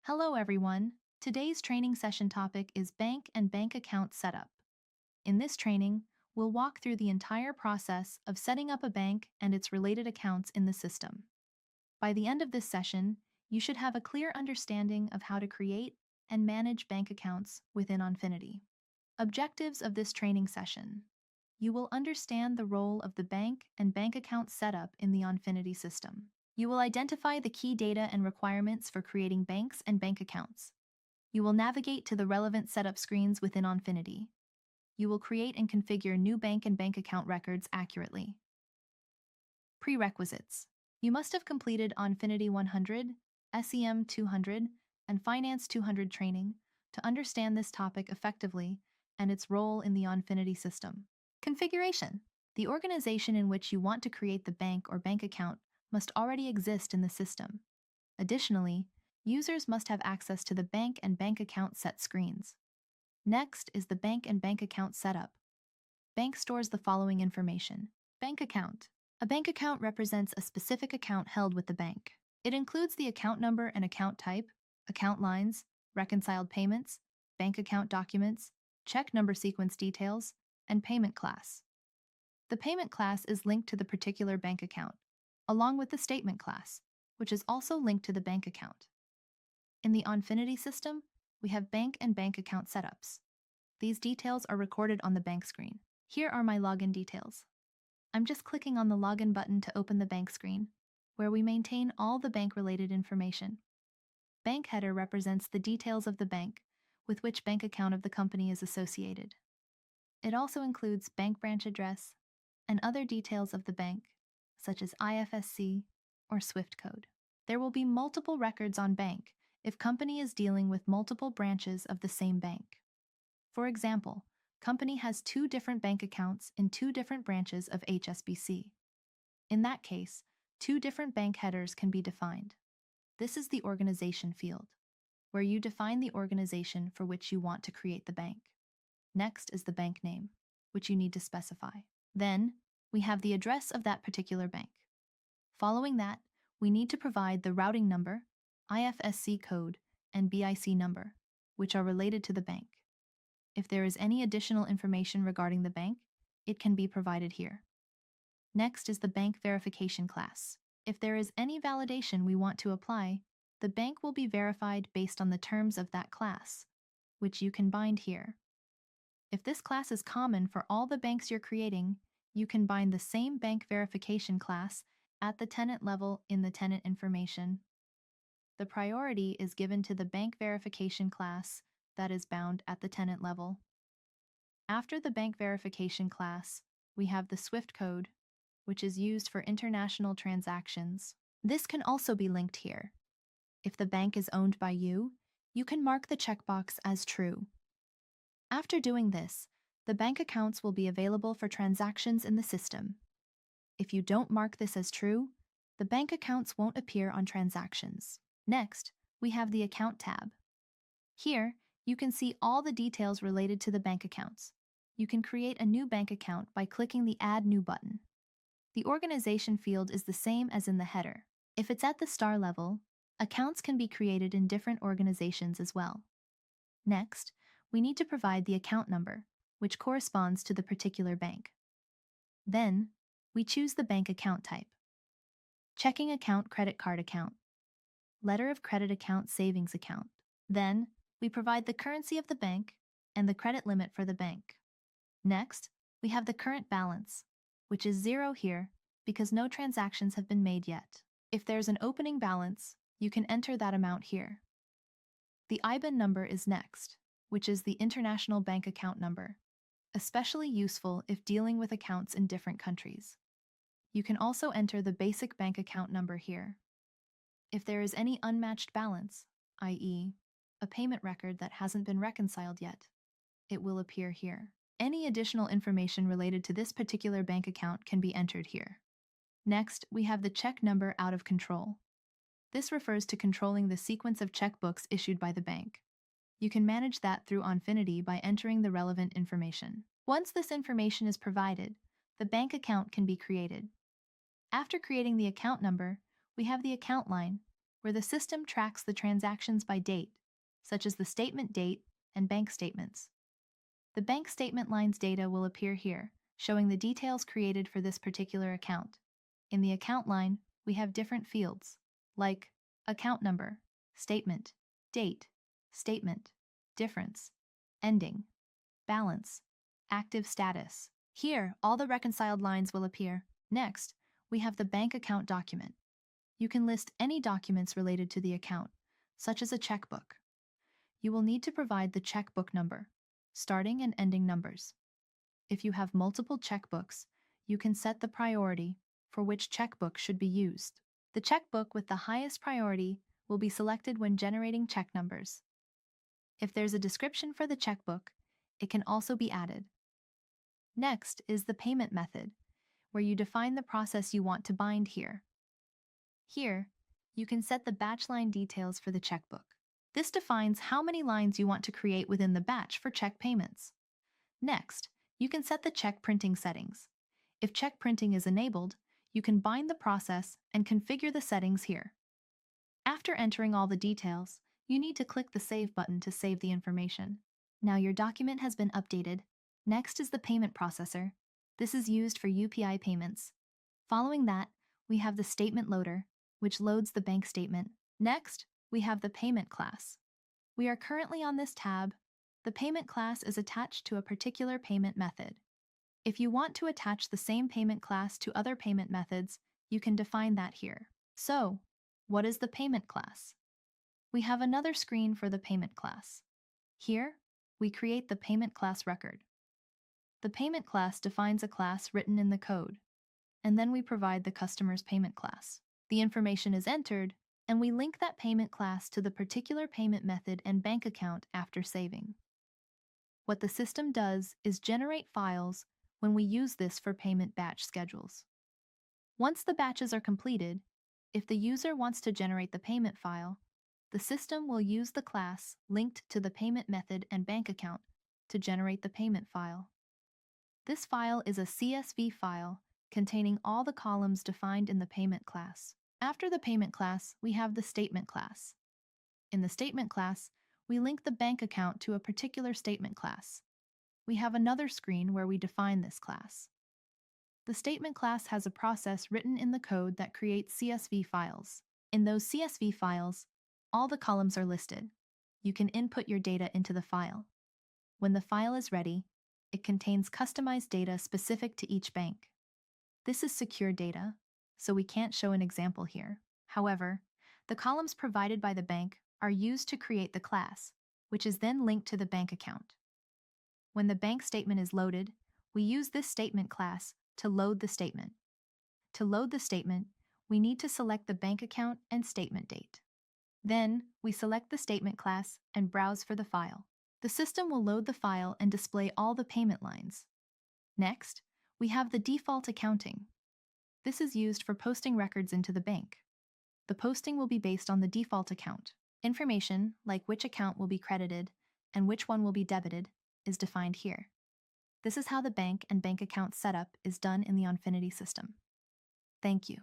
Hello, everyone. Today's training session topic is bank and bank account setup. In this training, we'll walk through the entire process of setting up a bank and its related accounts in the system. By the end of this session, you should have a clear understanding of how to create and manage bank accounts within Onfinity. Objectives of this training session. You will understand the role of the bank and bank account setup in the Onfinity system. You will identify the key data and requirements for creating banks and bank accounts. You will navigate to the relevant setup screens within Onfinity. You will create and configure new bank and bank account records accurately. Prerequisites. You must have completed Onfinity 100, SEM 200, and Finance 200 training to understand this topic effectively and its role in the Onfinity system. Configuration. The organization in which you want to create the bank or bank account must already exist in the system. Additionally, users must have access to the bank and bank account set screens. Next is the bank and bank account setup. Bank stores the following information. Bank account. A bank account represents a specific account held with the bank. It includes the account number and account type, account lines, reconciled payments, bank account documents, check number sequence details, and payment class. The payment class is linked to the particular bank account, along with the statement class, which is also linked to the bank account. In the Onfinity system, we have bank and bank account setups. These details are recorded on the bank screen. Here are my login details. I'm just clicking on the login button to open the bank screen, where we maintain all the bank-related information. Bank header represents the details of the bank with which bank account of the company is associated. It also includes bank branch address and other details of the bank, such as IFSC or SWIFT code. There will be multiple records on bank if company is dealing with multiple branches of the same bank. For example, company has 2 different bank accounts in 2 different branches of HSBC. In that case, 2 different bank headers can be defined. This is the organization field, where you define the organization for which you want to create the bank. Next is the bank name, which you need to specify. Then, we have the address of that particular bank. Following that, we need to provide the routing number, IFSC code, and BIC number, which are related to the bank. If there is any additional information regarding the bank, it can be provided here. Next is the bank verification class. If there is any validation we want to apply, the bank will be verified based on the terms of that class, which you can bind here. If this class is common for all the banks you're creating, you can bind the same bank verification class at the tenant level in the tenant information. The priority is given to the bank verification class that is bound at the tenant level. After the bank verification class, we have the SWIFT code, which is used for international transactions. This can also be linked here. If the bank is owned by you, you can mark the checkbox as true. After doing this, the bank accounts will be available for transactions in the system. If you don't mark this as true, the bank accounts won't appear on transactions. Next, we have the Account tab. Here, you can see all the details related to the bank accounts. You can create a new bank account by clicking the Add New button. The organization field is the same as in the header. If it's at the star level, accounts can be created in different organizations as well. Next, we need to provide the account number, which corresponds to the particular bank. Then, we choose the bank account type. Checking account, credit card account. Letter of credit account, savings account. Then, we provide the currency of the bank and the credit limit for the bank. Next, we have the current balance, which is 0 here because no transactions have been made yet. If there's an opening balance, you can enter that amount here. The IBAN number is next, which is the International Bank Account number, especially useful if dealing with accounts in different countries. You can also enter the basic bank account number here. If there is any unmatched balance, i.e., a payment record that hasn't been reconciled yet, it will appear here. Any additional information related to this particular bank account can be entered here. Next, we have the check number out of control. This refers to controlling the sequence of checkbooks issued by the bank. You can manage that through Onfinity by entering the relevant information. Once this information is provided, the bank account can be created. After creating the account number, we have the account line, where the system tracks the transactions by date, such as the statement date and bank statements. The bank statement line's data will appear here, showing the details created for this particular account. In the account line, we have different fields, like account number, statement, date, statement, difference, ending, balance, active status. Here, all the reconciled lines will appear. Next, we have the bank account document. You can list any documents related to the account, such as a checkbook. You will need to provide the checkbook number, starting and ending numbers. If you have multiple checkbooks, you can set the priority for which checkbook should be used. The checkbook with the highest priority will be selected when generating check numbers. If there's a description for the checkbook, it can also be added. Next is the payment method, where you define the process you want to bind here. Here, you can set the batch line details for the checkbook. This defines how many lines you want to create within the batch for check payments. Next, you can set the check printing settings. If check printing is enabled, you can bind the process and configure the settings here. After entering all the details, you need to click the Save button to save the information. Now your document has been updated. Next is the payment processor. This is used for UPI payments. Following that, we have the statement loader, which loads the bank statement. Next, we have the payment class. We are currently on this tab. The payment class is attached to a particular payment method. If you want to attach the same payment class to other payment methods, you can define that here. So, what is the payment class? We have another screen for the payment class. Here, we create the payment class record. The payment class defines a class written in the code, and then we provide the customer's payment class. The information is entered, and we link that payment class to the particular payment method and bank account after saving. What the system does is generate files when we use this for payment batch schedules. Once the batches are completed, if the user wants to generate the payment file, the system will use the class linked to the payment method and bank account to generate the payment file. This file is a CSV file containing all the columns defined in the payment class. After the payment class, we have the statement class. In the statement class, we link the bank account to a particular statement class. We have another screen where we define this class. The statement class has a process written in the code that creates CSV files. In those CSV files, all the columns are listed. You can input your data into the file. When the file is ready, it contains customized data specific to each bank. This is secure data, so we can't show an example here. However, the columns provided by the bank are used to create the class, which is then linked to the bank account. When the bank statement is loaded, we use this statement class to load the statement. To load the statement, we need to select the bank account and statement date. Then, we select the statement class and browse for the file. The system will load the file and display all the payment lines. Next, we have the default accounting. This is used for posting records into the bank. The posting will be based on the default account. Information, like which account will be credited and which one will be debited, is defined here. This is how the bank and bank account setup is done in the Onfinity system. Thank you.